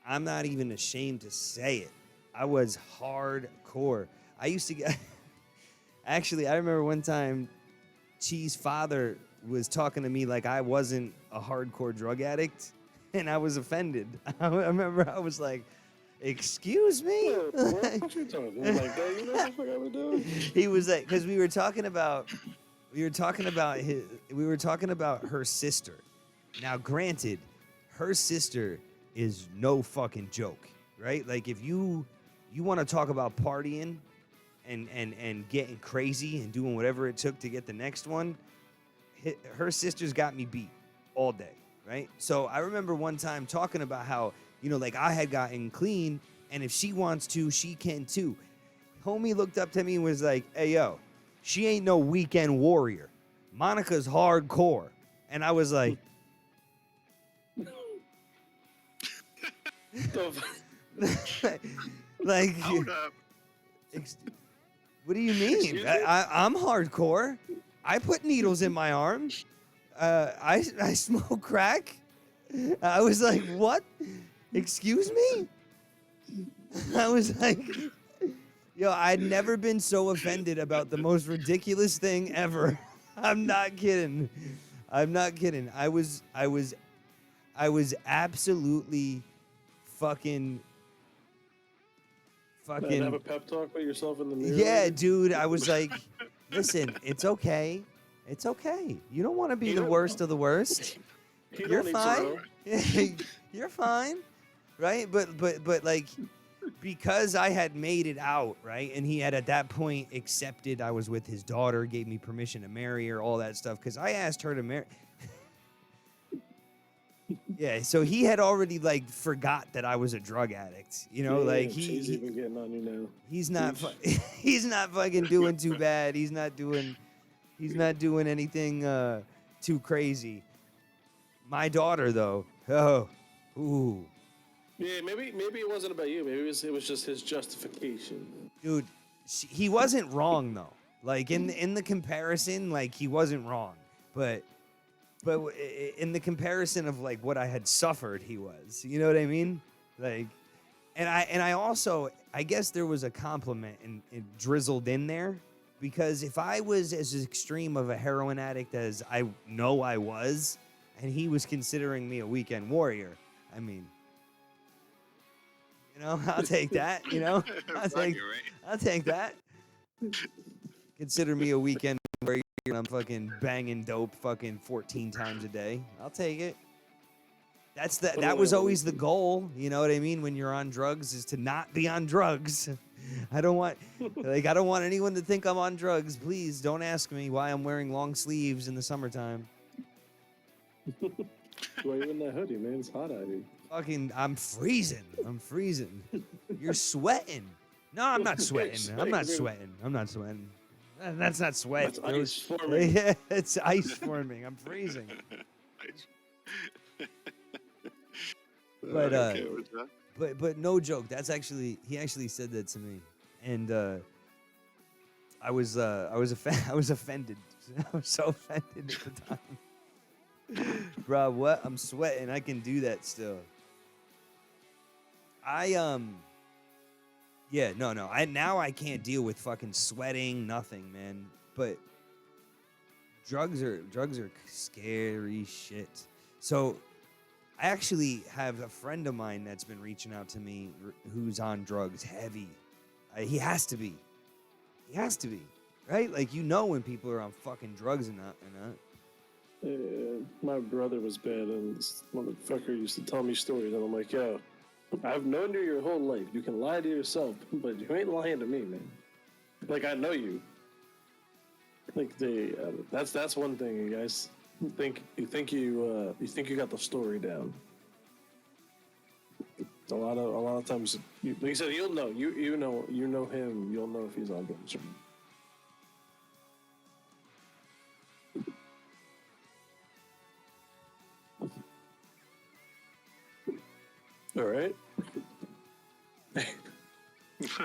I'm not even ashamed to say it. I was hardcore. I used to get... Actually, I remember one time, Chi's father was talking to me like I wasn't a hardcore drug addict, and I was offended. I remember I was like, excuse me? What you talking? Like that? You know what the fuck I was doing? He was like, because we were talking about her sister. Now, granted, her sister is no fucking joke, right? Like if you want to talk about partying and getting crazy and doing whatever it took to get the next one, her sister's got me beat all day, right? So I remember one time talking about how, you know, like I had gotten clean, and if she wants to, she can too. Homie looked up to me and was like, hey, yo, she ain't no weekend warrior. Monica's hardcore. And I was like... like, Hold up. what do you mean? I'm hardcore. I put needles in my arm. I smoke crack. I was like, what? Excuse me? I was like, yo, I'd never been so offended about the most ridiculous thing ever. I'm not kidding. I'm not kidding. I was absolutely fucking Have a pep talk with yourself in the mirror. yeah, dude. I was like, listen, it's okay. It's okay. You don't want to be the worst of the worst. You're fine. You're fine. Right? But like, because I had made it out, right? And he had at that point accepted I was with his daughter, gave me permission to marry her, all that stuff. Because I asked her to marry. Yeah, so he had already like forgot that I was a drug addict, you know. Yeah, like he's even getting on you now. He's not. He's not fucking doing too bad. He's not doing anything too crazy. My daughter, though. Oh, ooh, Yeah, maybe it wasn't about you. Maybe it was just his justification. dude, he wasn't wrong though. Like in the comparison, like he wasn't wrong, but in the comparison of like what I had suffered, he was. You know what I mean? Like, and I also, I guess there was a compliment and drizzled in there, because if I was as extreme of a heroin addict as I know I was, and he was considering me a weekend warrior, I mean, you know, I'll take that. You know, I'll take that. Consider me a weekend warrior and I'm fucking banging dope fucking 14 times a day. I'll take it. That was always the goal, you know what I mean? When you're on drugs, is to not be on drugs. I don't want anyone to think I'm on drugs. Please don't ask me why I'm wearing long sleeves in the summertime. Why are you in that hoodie, man? It's hot out here. Fucking, I'm freezing. You're sweating. No, I'm not sweating. I'm not sweating. That's not sweat. That's ice forming. Yeah, it's ice forming. I'm freezing. But but no joke. He actually said that to me, and I was offended. I was so offended at the time. Bro, what? I'm sweating. I can do that still. Yeah, no. I can't deal with fucking sweating, nothing, man. But drugs are scary shit. So I actually have a friend of mine that's been reaching out to me who's on drugs heavy. He has to be. Right? Like, you know when people are on fucking drugs and not. My brother was bad, and this motherfucker used to tell me stories, and I'm like, yo, I've known you your whole life. You can lie to yourself, but you ain't lying to me, man. Like, I know you. Like, that's one thing, you guys. You think you got the story down. A lot of times, like you said, you'll know. You know him. You'll know if he's on drugs. All right.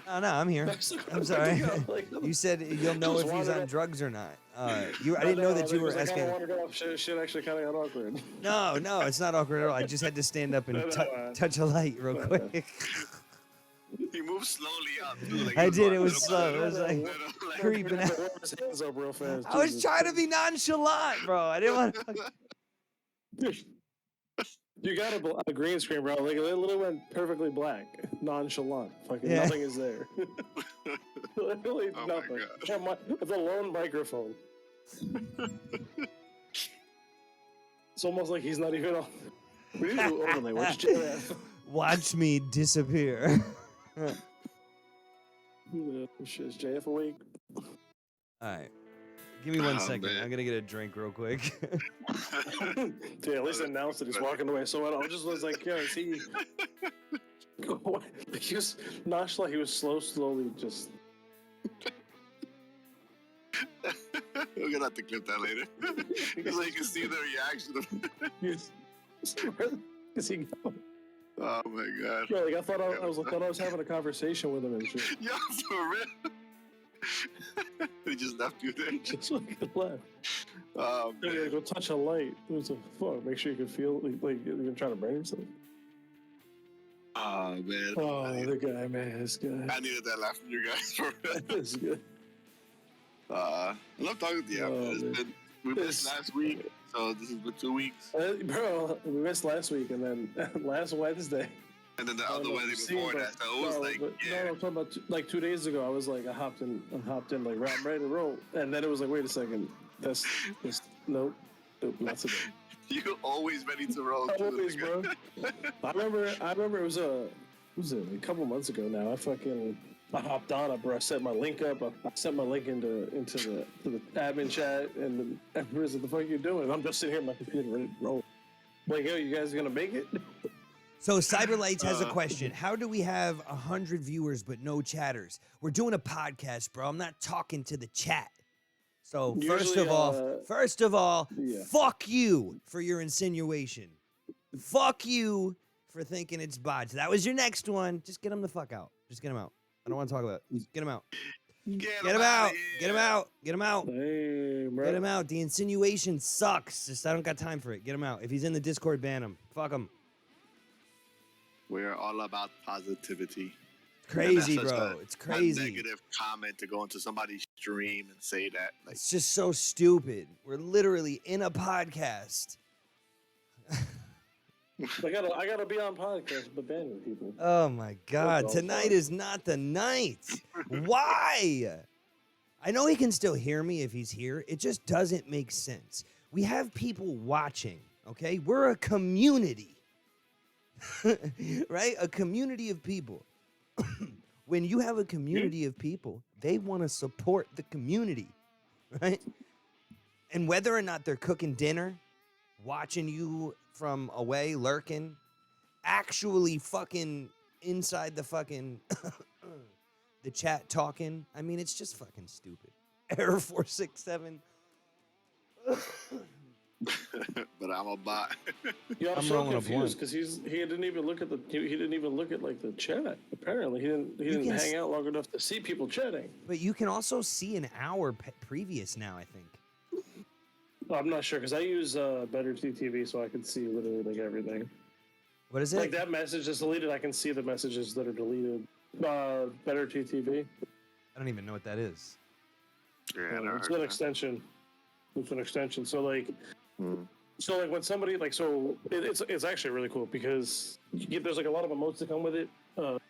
Oh, no, I'm here. I'm sorry. You said you'll know if he's on drugs or not. I didn't know that you were asking. I wanted to go off. Shit actually kind of got awkward. No, it's not awkward at all. I just had to stand up and touch a light real quick. He moved slowly up, too. Like, I did. It was slow. It was like creeping out. His hands up real fast. I was trying to be nonchalant, bro. I didn't want to. You got a green screen, bro. Like, it literally went perfectly black. Nonchalant. Fucking nothing is there. Literally nothing. It's a lone microphone. It's almost like he's not even on. We need to do overlay. Watch me disappear. Shit, is JF awake? All right. Give me 1 second. Man. I'm going to get a drink real quick. Yeah, at least announced that he's walking away. So I just was like, yo, is he... He was nonchalant. He was slowly just... We're going to have to clip that later. So you can see the reaction of... Where is he going? Oh my god. Yeah, like I thought I was having a conversation with him and shit. Yeah, for real. He just left you there. Just like left. Oh man. Yeah, go touch a light. It was a fuck. Make sure you can feel like you're gonna try to burn yourself. Oh man. Oh, the guy, man, this guy. I needed that laugh from you guys for real. That's good. I love talking to you. We missed last week, so this has been 2 weeks. Bro, we missed last week, and then last Wednesday. And then the other Wednesday before that, so it was No, I'm talking about like 2 days ago. I was like, I hopped in, like, I'm ready to roll, and then it was like, wait a second, that's nope, not today. You're always ready to roll. Always, bro. I remember it was a couple months ago now. I hopped on, bro. I set my link up. I sent my link into the admin chat, and everybody's like, "The fuck you doing?" And I'm just sitting here on my computer ready to roll. Like, yo, you guys gonna make it? So Cyberlights has a question. How do we have 100 viewers but no chatters? We're doing a podcast, bro. I'm not talking to the chat. So first of all, yeah. Fuck you for your insinuation. Fuck you for thinking it's bots. That was your next one. Just get him the fuck out. Just get him out. I don't want to talk about it. Just get him out. Get him out. Get him out. Get him out. Hey, bro. Get him out. The insinuation sucks. Just I don't got time for it. Get him out. If he's in the Discord, ban him. Fuck him. We're all about positivity. Crazy, bro. It's crazy. A negative comment to go into somebody's stream and say that. Like, it's just so stupid. We're literally in a podcast. I gotta be on podcast, but banning people. Oh my God! Tonight is not the night. Why? I know he can still hear me if he's here. It just doesn't make sense. We have people watching, okay? We're a community, right? A community of people. When you have a community of people, they want to support the community, right? And whether or not they're cooking dinner, watching you from away, lurking, actually fucking inside the fucking the chat talking, I mean, it's just fucking stupid. Error 467. But I'm a bot. Yeah, I'm I'm so rolling a confused because he didn't even look at he didn't even look at like the chat. Apparently, he didn't can hang out long enough to see people chatting. But you can also see an hour previous now, I think. Oh, I'm not sure because I use Better TTV, so I can see literally like everything. What is it? Like that message is deleted. I can see the messages that are deleted. Better TTV. I don't even know what that is. Yeah, It's an extension. It's an extension. So like, so like when somebody like, so it's actually really cool because there's like a lot of emotes that come with it.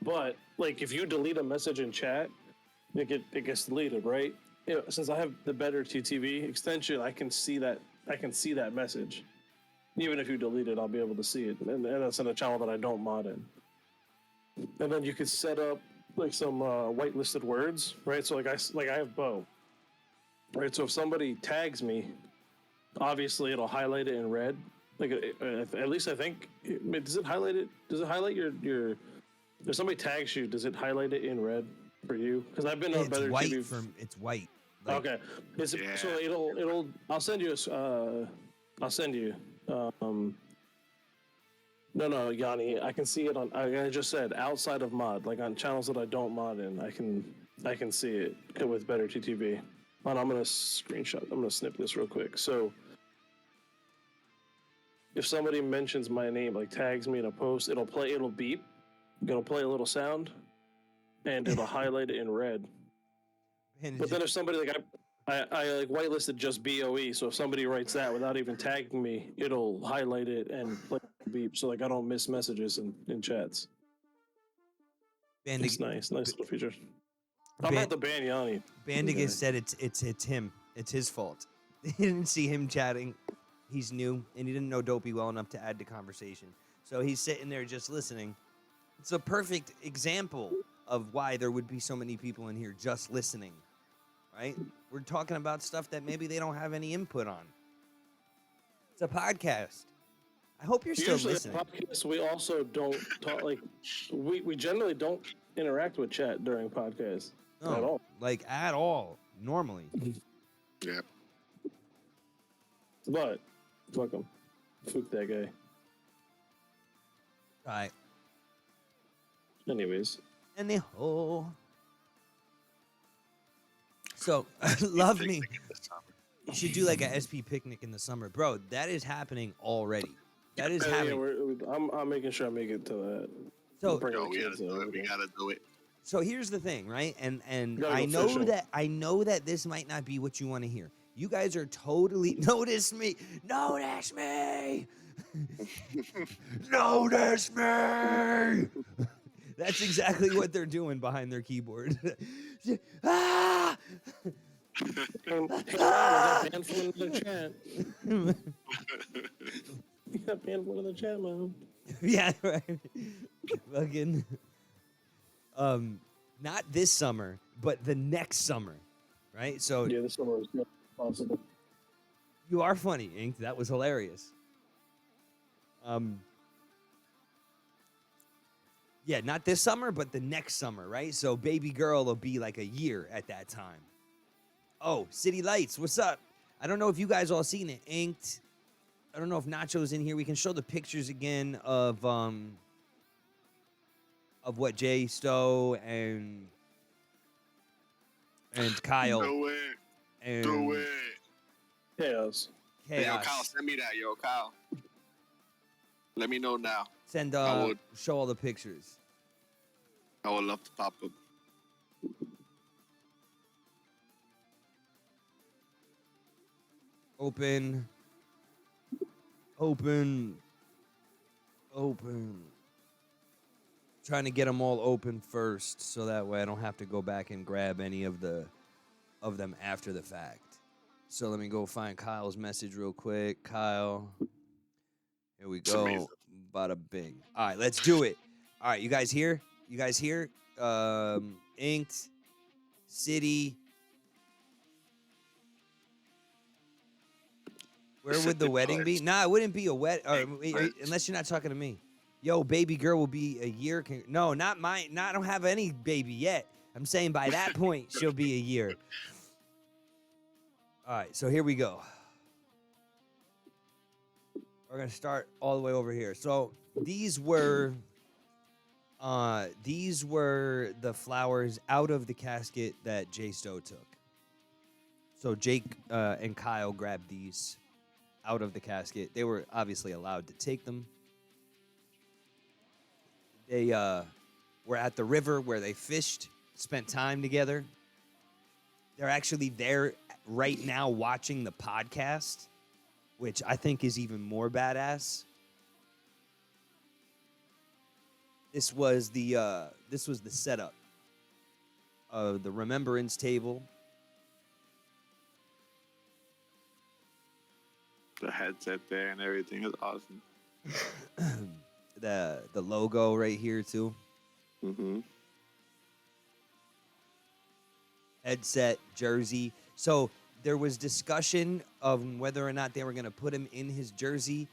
But like if you delete a message in chat, it gets deleted, right? You know, since I have the Better TTV extension, I can see that message. Even if you delete it, I'll be able to see it, and that's in a channel that I don't mod in. And then you could set up like some whitelisted words, right? So like I have Bo, right? So if somebody tags me, obviously it'll highlight it in red. Like at least I think. Does it highlight it? Does it highlight your? If somebody tags you, does it highlight it in red for you? Because I've been on It's Better white TV. it's white. Like, Okay. Yeah. So it'll. I'll send you. I'll send you. No, Yanni. I can see it on. I just said outside of mod, like on channels that I don't mod in. I can see it with Better TTV. And I'm gonna screenshot. I'm gonna snip this real quick. So if somebody mentions my name, like tags me in a post, it'll play. It'll beep. It'll play a little sound, and it'll highlight it in red. and But then if somebody like I like whitelisted just BOE, so if somebody writes that without even tagging me, it'll highlight it and play beep, so like I don't miss messages in chats. It's nice little feature. I'm about to ban Yanni. Bandigus said it's him. It's his fault. He didn't see him chatting. He's new and he didn't know Dopey well enough to add to conversation. So he's sitting there just listening. It's a perfect example of why there would be so many people in here just listening. Right? We're talking about stuff that maybe they don't have any input on. It's a podcast. I hope you're still Usually listening. podcasts, we also don't talk like we generally don't interact with chat during podcasts at all. Like at all, normally. Yeah. But fuck him, fuck that guy. All right. Anyways, Anyhow. So, love me. You should do like a SP picnic in the summer. Bro, that is happening already. That is happening. I'm making sure I make it to that. So, We gotta do it. so here's the thing, right? And Gotta I go know fishing. that this might not be what you want to hear. You guys are totally notice me. Notice me. Notice me. That's exactly what they're doing behind their keyboard. Ah! Hey, got banned from another chat. You got banned from another chat, man. Yeah, right. Fucking. Not this summer, but the next summer, right? So Yeah, this summer is not possible. you are funny, Ink. That was hilarious. Yeah, not this summer, but the next summer, right? So baby girl will be like a year at that time. Oh, City Lights, what's up? I don't know if you guys all seen it. Inked. I don't know if Nacho's in here. We can show the pictures again of what Jay Stowe and Kyle Do it. and Do it. Chaos. Hey, yo, Chaos. Kyle, send me that, yo, Kyle. Let me know now. Send I would. show all the pictures. I would love to pop up. Open. Trying to get them all open first, so that way I don't have to go back and grab any of the of them after the fact. So let me go find Kyle's message real quick. Kyle, here we go. amazing. Bada bing. All right, let's do it. All right, you guys here? You guys here? Inked, City. Where would the wedding be? Nah, it wouldn't be a unless you're not talking to me. Yo, baby girl will be a year. No, not mine. No, I don't have any baby yet. I'm saying by that point, she'll be a year. All right, so here we go. We're gonna start all the way over here. So these were the flowers out of the casket that Jay Stowe took. So Jake and Kyle grabbed these out of the casket. They were obviously allowed to take them. They were at the river where they fished, spent time together. They're actually there right now watching the podcast, which I think is even more badass. This was the setup of the remembrance table. The headset there and everything is awesome. The logo right here too. Mm-hmm. Headset, jersey. So there was discussion of whether or not they were going to put him in his jersey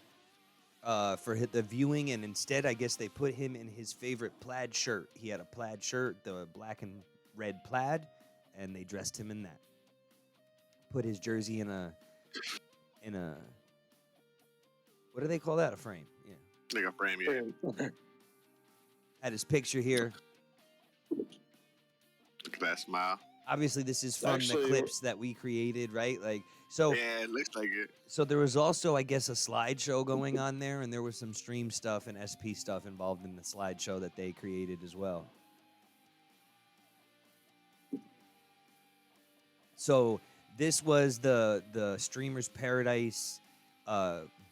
for the viewing, and instead, I guess they put him in his favorite plaid shirt. He had a plaid shirt, the black and red plaid, and they dressed him in that. Put his jersey in a what do they call that? A frame. Yeah. Like a frame, yeah. Had his picture here. Look at that smile. Obviously, this is from Actually, the clips that we created, right? Like, so. Yeah, it looks like it. So there was also, I guess, a slideshow going on there, and there was some stream stuff and SP stuff involved in the slideshow that they created as well. So this was the Streamer's Paradise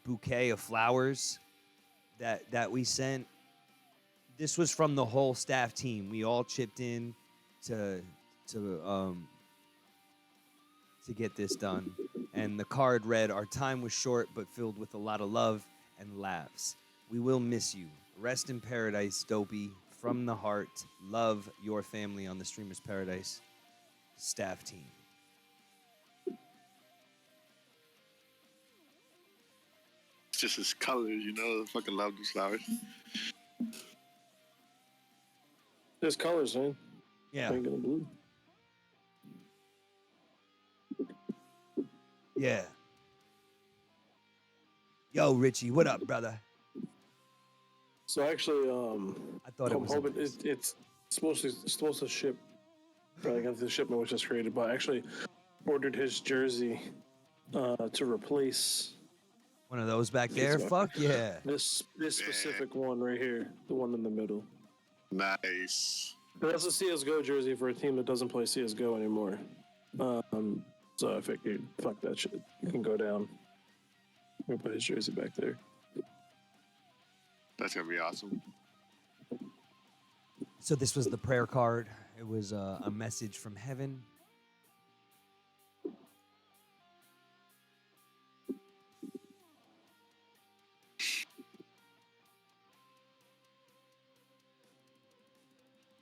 bouquet of flowers that we sent. This was from the whole staff team. We all chipped in to get this done. And the card read, "Our time was short, but filled with a lot of love and laughs. We will miss you. Rest in paradise, Dopey. From the heart, love your family on the Streamer's Paradise staff team." It's just his colors, you know. I fucking love these flowers. There's colors, man. Yeah. Pink and blue. Yeah. Yo, Richie, what up, brother? So actually, I thought it I'm was. hoping it's supposed to ship. I got the shipment was just created, but I actually ordered his jersey to replace One of those back there? Fuck yeah. this specific one right here, the one in the middle. Nice. But that's a CSGO jersey for a team that doesn't play CSGO anymore. So I figured, fuck that shit. You can go down. I'm gonna put his jersey back there. That's gonna be awesome. So this was the prayer card. It was a message from heaven.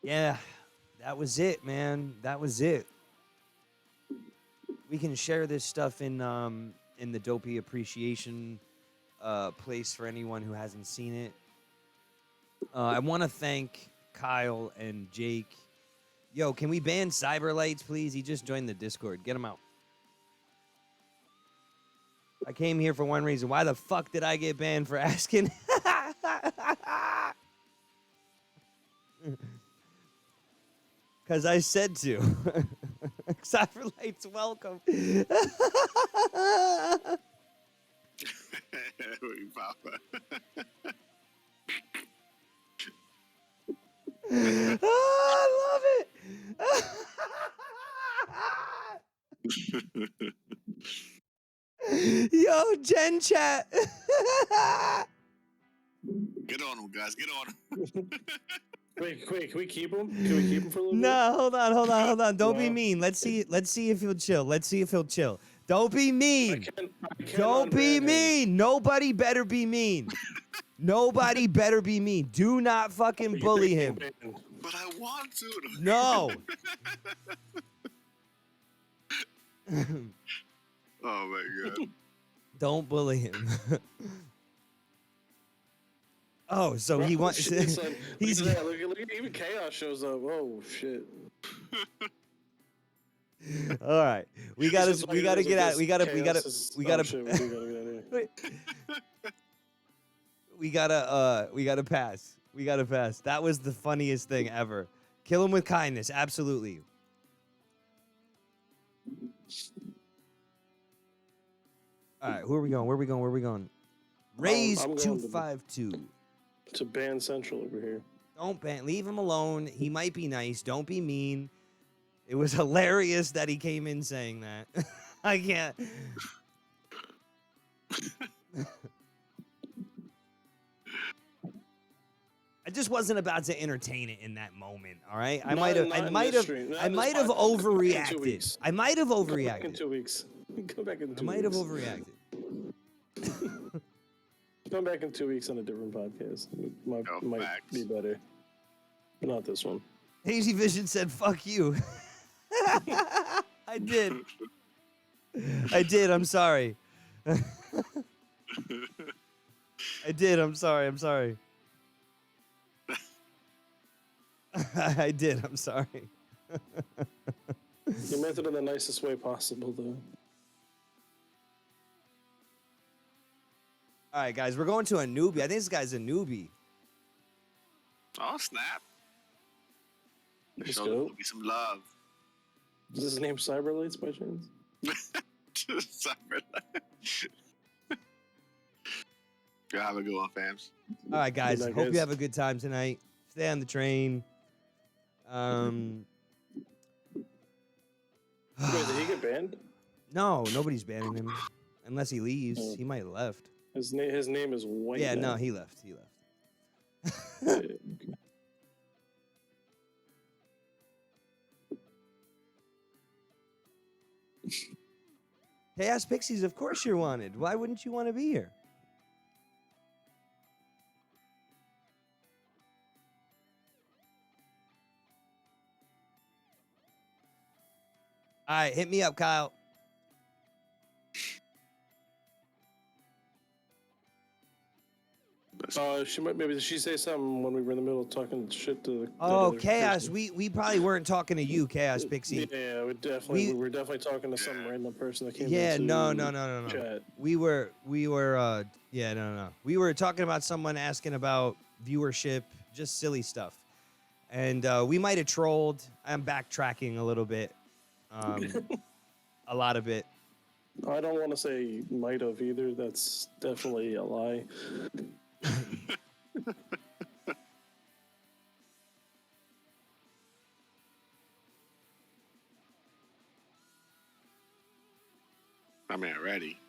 Yeah, that was it, man. That was it. We can share this stuff in the Dopey appreciation place for anyone who hasn't seen it. I want to thank Kyle and Jake. Yo, can we ban Cyberlights, please? He just joined the Discord. Get him out. I came here for one reason. Why the fuck did I get banned for asking? Because I said to. Cyberlights, welcome. Papa. Oh, I love it. Yo, Gen Chat. Get on him, guys. Get on him. Wait, can we keep him? Can we keep him for a little bit? No, hold on. Don't be No. mean. Let's see if he'll chill. Don't be mean. I can't Don't be unban him. mean. Nobody better be mean. Nobody better be mean. Do not fucking bully him. But I want to. No. Oh my god. Don't bully him. Oh, so he wants. Shit, son. He's. Look at that. Look at even Chaos shows up. Oh shit. All right, we gotta This is why get you out. guys We gotta. shit, we do gotta get out of here. We gotta pass. We gotta pass. That was the funniest thing ever. Kill him with kindness, absolutely. All right, who are we going? Where are we going? Raise I'm going 252. To Ban Central over here. Don't ban. Leave him alone. He might be nice. Don't be mean. It was hilarious that he came in saying that. I can't. I just wasn't about to entertain it in that moment. All right, I might have overreacted. I might have overreacted. Come back in 2 weeks. Come back in 2 weeks. I might have overreacted. Come back in 2 weeks on a different podcast. It might be better. But not this one. HazeyyVision said, "Fuck you." I did. I did. I'm sorry. I did. I'm sorry. I did. I'm sorry. You meant it in the nicest way possible, though. All right, guys, we're going to a newbie. I think this guy's a newbie. Oh snap! Let's Show go. the newbie some love. Is his name Cyberlights by chance? Go have a good one, fams. All right, guys. Good night, Hope guys. you have a good time tonight. Stay on the train. Wait, did he get banned? No, nobody's banning him unless he leaves. Oh. He might have left. His name is White. Yeah, Man. no, he left. Yeah, okay. Chaos Pixies, of course you're wanted. Why wouldn't you want to be here? All right, hit me up, Kyle. Maybe she say something when we were in the middle of talking shit to the Oh, other Chaos, person. we probably weren't talking to you, Chaos Pixie. Yeah, we were definitely talking to some random person that came. Yeah, into no. Chat. We were yeah, no. We were talking about someone asking about viewership, just silly stuff. And we might have trolled. I'm backtracking a little bit. A lot of it. I don't want to say might have either. That's definitely a lie. I mean, ready.